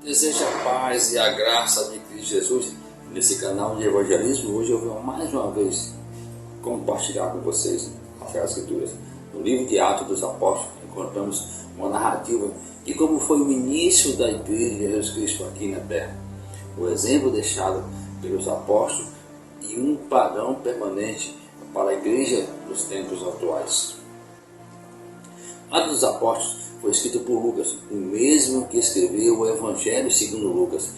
Desejo a paz e a graça de Cristo Jesus. Nesse canal de evangelismo, hoje eu venho mais uma vez compartilhar com vocês as Escrituras. No livro de Atos dos Apóstolos, encontramos uma narrativa de como foi o início da Igreja de Jesus Cristo aqui na Terra. O exemplo deixado pelos apóstolos e um padrão permanente para a Igreja dos tempos atuais. Atos dos Apóstolos foi escrito por Lucas, o mesmo que escreveu o Evangelho segundo Lucas.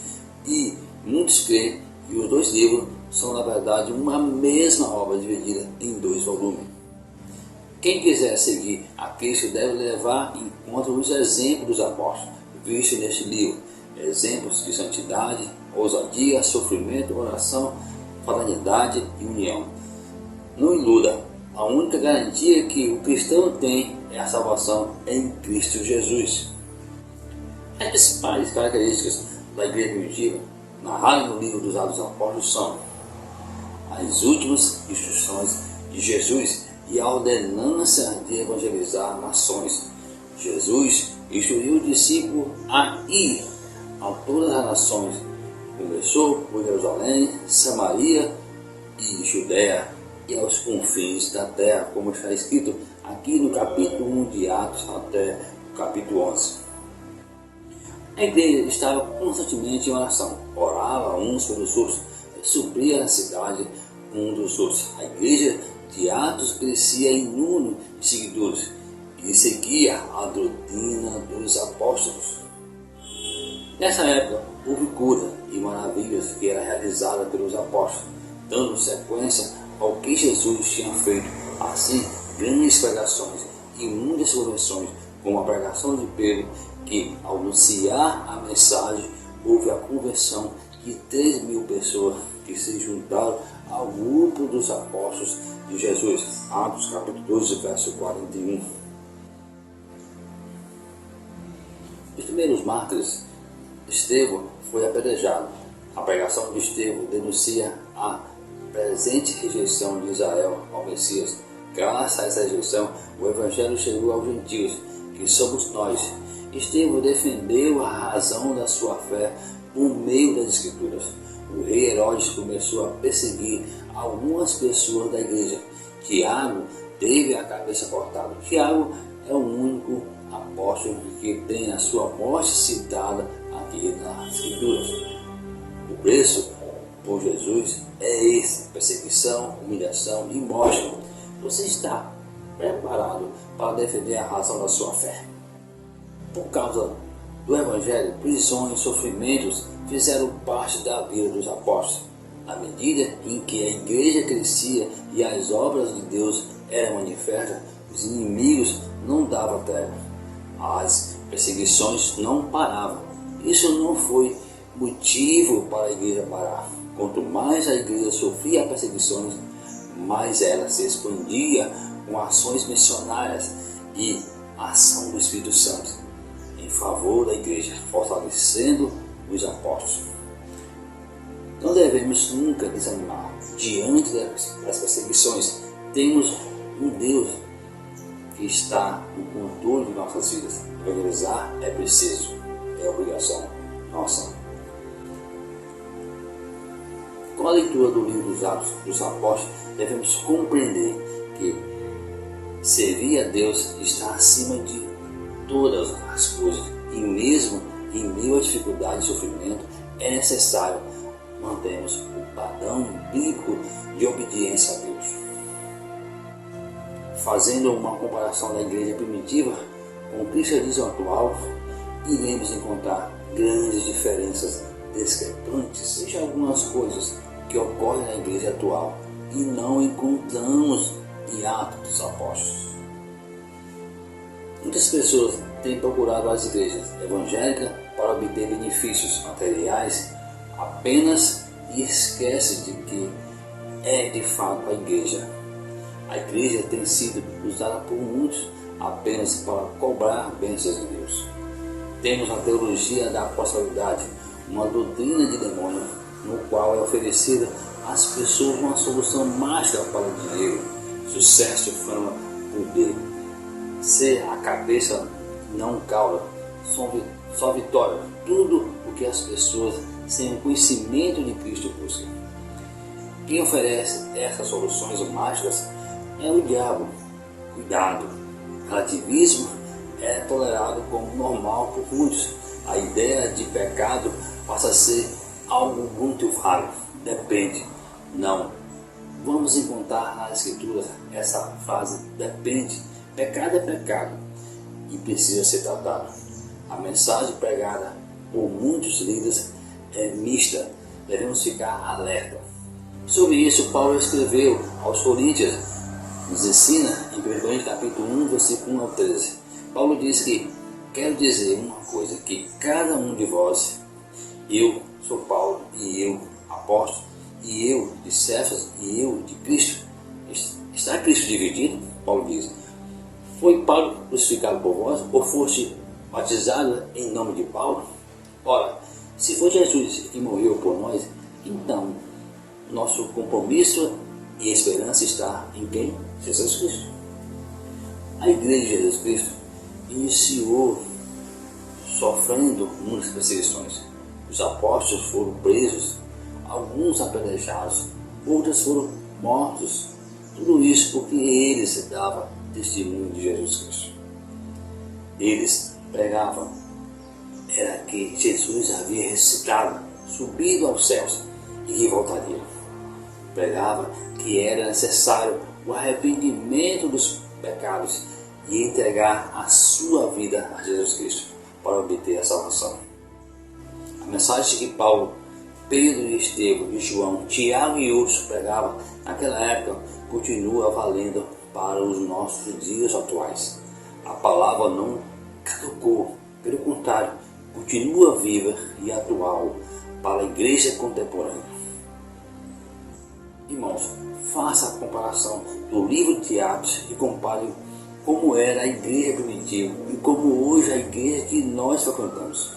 E muitos creem que os dois livros são, na verdade, uma mesma obra dividida em 2 volumes. Quem quiser seguir a Cristo deve levar em conta os exemplos dos apóstolos, vistos neste livro. Exemplos de santidade, ousadia, sofrimento, oração, fraternidade e união. Não iluda, a única garantia que o cristão tem é a salvação em Cristo Jesus. As principais características da igreja primitiva, narradas no livro dos Atos dos Apóstolos, são as últimas instruções de Jesus e a ordenança de evangelizar nações. Jesus instruiu o discípulo a ir a todas as nações. Começou por Jerusalém, Samaria e Judéia e aos confins da terra, como está escrito aqui no capítulo 1 de Atos até o capítulo 11. A igreja estava constantemente em oração, orava uns pelos outros, supria a cidade um dos outros. A igreja de Atos crescia em número de seguidores e seguia a doutrina dos apóstolos. Nessa época, houve cura e maravilhas que era realizada pelos apóstolos, dando sequência ao que Jesus tinha feito. Assim, grandes pregações e muitas conversões, como a pregação de Pedro, que ao anunciar a mensagem, houve a conversão de 3.000 pessoas que se juntaram ao grupo dos apóstolos de Jesus. Atos capítulo 12, verso 41. Os primeiros mártires, Estevão foi apedrejado. A pregação de Estevão denuncia a presente rejeição de Israel ao Messias. Graças a essa rejeição, o Evangelho chegou aos gentios, que somos nós. Estevão defendeu a razão da sua fé por meio das Escrituras. O rei Herodes começou a perseguir algumas pessoas da igreja. Tiago teve a cabeça cortada. Tiago é o único apóstolo que tem a sua morte citada aqui nas Escrituras. O preço por Jesus é esse: perseguição, humilhação e morte. Você está preparado para defender a razão da sua fé? Por causa do Evangelho, prisões, sofrimentos fizeram parte da vida dos apóstolos. À medida em que a igreja crescia e as obras de Deus eram manifestas, os inimigos não davam trégua. As perseguições não paravam. Isso não foi motivo para a igreja parar. Quanto mais a igreja sofria perseguições, mais ela se expandia com ações missionárias e a ação do Espírito Santo em favor da igreja, fortalecendo os apóstolos. Não devemos nunca desanimar diante das perseguições. Temos um Deus que está no controle de nossas vidas. Evangelizar é preciso, é obrigação nossa. Com a leitura do livro dos Atos dos Apóstolos, devemos compreender que servir a Deus está acima de todas as coisas, e mesmo em meio à dificuldade e sofrimento, é necessário mantermos o padrão bíblico de obediência a Deus. Fazendo uma comparação da igreja primitiva com o cristianismo atual, iremos encontrar grandes diferenças discrepantes em algumas coisas que ocorrem na igreja atual e não encontramos em Atos dos Apóstolos. Muitas pessoas têm procurado as igrejas evangélicas para obter benefícios materiais apenas e esquecem de que é de fato a igreja. A igreja tem sido usada por muitos apenas para cobrar bênçãos de Deus. Temos a teologia da prosperidade, uma doutrina de demônio, no qual é oferecida às pessoas uma solução mágica para o dinheiro, sucesso, fama, poder. Ser a cabeça, não cauda, são só vitória, tudo o que as pessoas sem o conhecimento de Cristo buscam. Quem oferece essas soluções mágicas é o diabo. Cuidado, relativismo é tolerado como normal por muitos. A ideia de pecado passa a ser algo muito raro. Depende. Não. Vamos encontrar na Escritura essa frase, depende. Pecado é pecado e precisa ser tratado. A mensagem pregada por muitos líderes é mista. Devemos ficar alerta. Sobre isso, Paulo escreveu aos Coríntios, nos ensina em 1 Coríntios capítulo 1, versículo 1 ao 13. Paulo diz que, quero dizer uma coisa, que cada um de vós, eu sou Paulo, e eu, apóstolo, e eu de Cefas, e eu de Cristo. Está Cristo dividido? Paulo diz. Foi Paulo crucificado por vós, ou foste batizado em nome de Paulo? Ora, se foi Jesus que morreu por nós, então nosso compromisso e esperança está em quem? Jesus Cristo. A igreja de Jesus Cristo iniciou sofrendo muitas perseguições. Os apóstolos foram presos, alguns apedrejados, outros foram mortos. Tudo isso porque eles davam testemunho de Jesus Cristo. Eles pregavam era que Jesus havia ressuscitado, subido aos céus e que voltaria. Pregava que era necessário o arrependimento dos pecados e entregar a sua vida a Jesus Cristo para obter a salvação. A mensagem que Paulo, Pedro, Estevão e João, Tiago e outros pregavam naquela época continua valendo para os nossos dias atuais. A palavra não caducou, pelo contrário, continua viva e atual para a igreja contemporânea. Irmãos, faça a comparação do livro de Atos e compare como era a igreja primitiva e como hoje a igreja que nós frequentamos.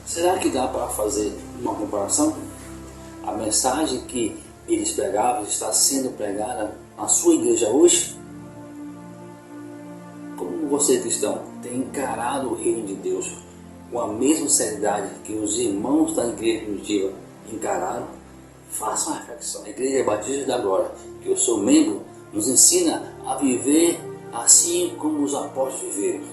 Será que dá para fazer uma comparação? A mensagem que eles pregavam está sendo pregada na sua igreja hoje? Como você, cristão, tem encarado o reino de Deus com a mesma seriedade que os irmãos da igreja primitiva encararam? Faça uma reflexão. A Igreja Batista da Glória, que eu sou membro, nos ensina a viver assim como os apóstolos viveram.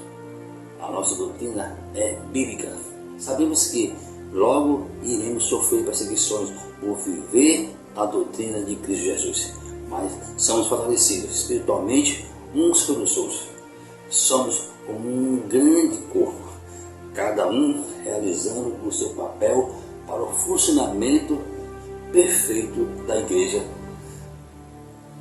A nossa doutrina é bíblica. Sabemos que logo iremos sofrer perseguições por viver a doutrina de Cristo Jesus, mas somos fortalecidos espiritualmente uns pelos outros. Somos como um grande corpo, cada um realizando o seu papel para o funcionamento perfeito da igreja.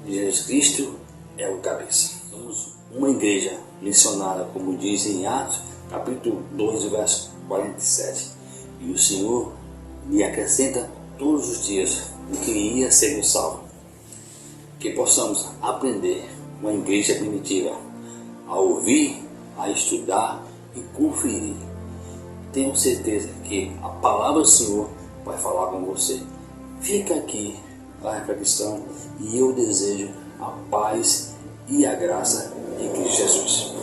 Jesus Cristo é o cabeça. Somos uma igreja missionária, como diz em Atos, capítulo 2, verso 47. E o Senhor lhe acrescenta todos os dias o que ia ser salvo. Que possamos aprender uma igreja primitiva, a ouvir, a estudar e conferir. Tenho certeza que a palavra do Senhor vai falar com você. Fica aqui a reflexão e eu desejo a paz e a graça em Cristo Jesus.